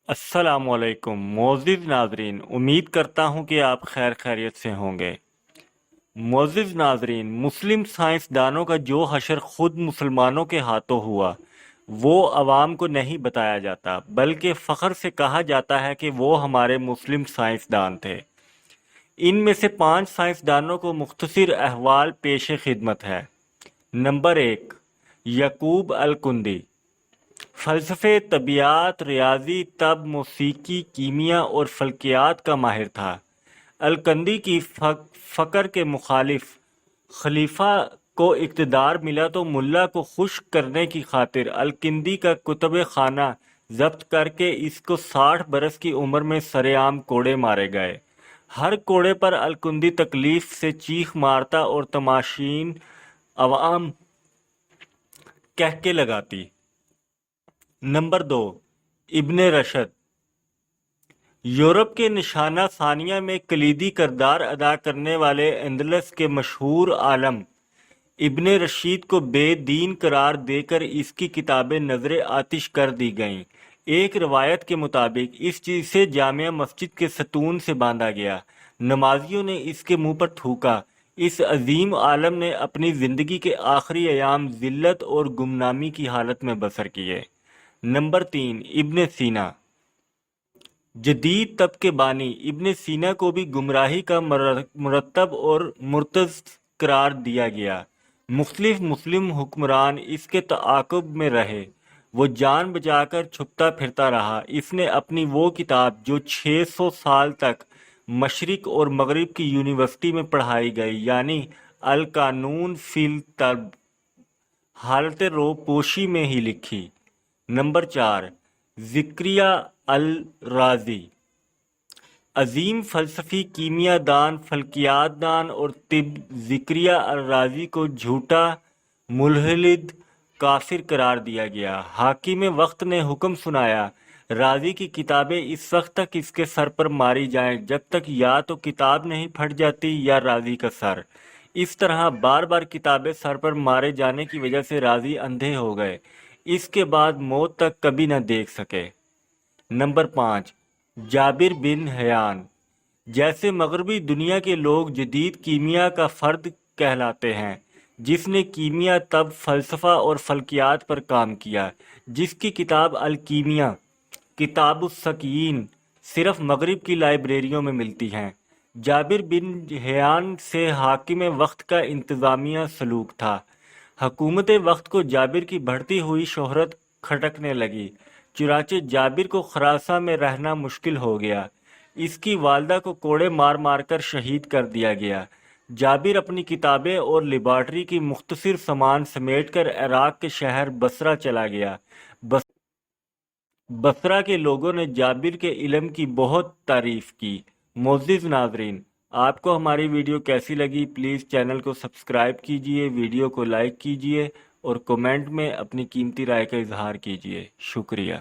السلام علیکم معزز ناظرین، امید کرتا ہوں کہ آپ خیر خیریت سے ہوں گے۔ معزز ناظرین، مسلم سائنسدانوں کا جو حشر خود مسلمانوں کے ہاتھوں ہوا وہ عوام کو نہیں بتایا جاتا، بلکہ فخر سے کہا جاتا ہے کہ وہ ہمارے مسلم سائنسدان تھے۔ ان میں سے 5 سائنسدانوں کو مختصر احوال پیش خدمت ہے۔ نمبر 1، یعقوب الکندی۔ فلسفے، طبیعیات، ریاضی، طب، موسیقی، کیمیا اور فلکیات کا ماہر تھا۔ الکندی کی فکر کے مخالف خلیفہ کو اقتدار ملا تو ملا کو خوش کرنے کی خاطر الکندی کا کتب خانہ ضبط کر کے اس کو 60 برس کی عمر میں سرِ عام کوڑے مارے گئے۔ ہر کوڑے پر الکندی تکلیف سے چیخ مارتا اور تماشائین عوام کہکے لگاتی۔ نمبر 2، ابن رشد۔ یورپ کے نشانہ ثانیہ میں کلیدی کردار ادا کرنے والے اندلس کے مشہور عالم ابن رشید کو بے دین قرار دے کر اس کی کتابیں نظر آتش کر دی گئیں۔ ایک روایت کے مطابق اسے جامع مسجد کے ستون سے باندھا گیا۔ نمازیوں نے اس کے منہ پر تھوکا۔ اس عظیم عالم نے اپنی زندگی کے آخری ایام ذلت اور گمنامی کی حالت میں بسر کیے۔ نمبر 3، ابن سینا۔ جدید طب کے بانی ابن سینا کو بھی گمراہی کا مرتب اور مرتض قرار دیا گیا۔ مختلف مسلم حکمران اس کے تعاقب میں رہے، وہ جان بچا کر چھپتا پھرتا رہا۔ اس نے اپنی وہ کتاب جو 600 سال تک مشرق اور مغرب کی یونیورسٹی میں پڑھائی گئی، یعنی القانون فی الطب، حالت روپوشی میں ہی لکھی۔ نمبر 4، زکریا الرازی۔ عظیم فلسفی، کیمیا دان، فلکیات دان اور طب زکریا الرازی کو جھوٹا، ملحد، کافر قرار دیا گیا۔ حاکم وقت نے حکم سنایا، رازی کی کتابیں اس وقت تک اس کے سر پر ماری جائیں جب تک یا تو کتاب نہیں پھٹ جاتی یا رازی کا سر۔ اس طرح بار بار کتابیں سر پر مارے جانے کی وجہ سے رازی اندھے ہو گئے، اس کے بعد موت تک کبھی نہ دیکھ سکے۔ نمبر 5، جابر بن حیان۔ جیسے مغربی دنیا کے لوگ جدید کیمیا کا فرد کہلاتے ہیں، جس نے کیمیا، طب، فلسفہ اور فلکیات پر کام کیا، جس کی کتاب الکیمیا، کتاب السکین، صرف مغرب کی لائبریریوں میں ملتی ہیں۔ جابر بن حیان سے حاکم وقت کا انتظامیہ سلوک تھا۔ حکومت وقت کو جابر کی بڑھتی ہوئی شہرت کھٹکنے لگی، چنانچہ جابر کو خراساں میں رہنا مشکل ہو گیا۔ اس کی والدہ کو کوڑے مار مار کر شہید کر دیا گیا۔ جابر اپنی کتابیں اور لیبارٹری کی مختصر سامان سمیٹ کر عراق کے شہر بصرہ چلا گیا۔ بصرہ کے لوگوں نے جابر کے علم کی بہت تعریف کی۔ معزز ناظرین، آپ کو ہماری ویڈیو کیسی لگی؟ پلیز چینل کو سبسکرائب کیجئے، ویڈیو کو لائک کیجئے اور کمنٹ میں اپنی قیمتی رائے کا اظہار کیجئے۔ شکریہ۔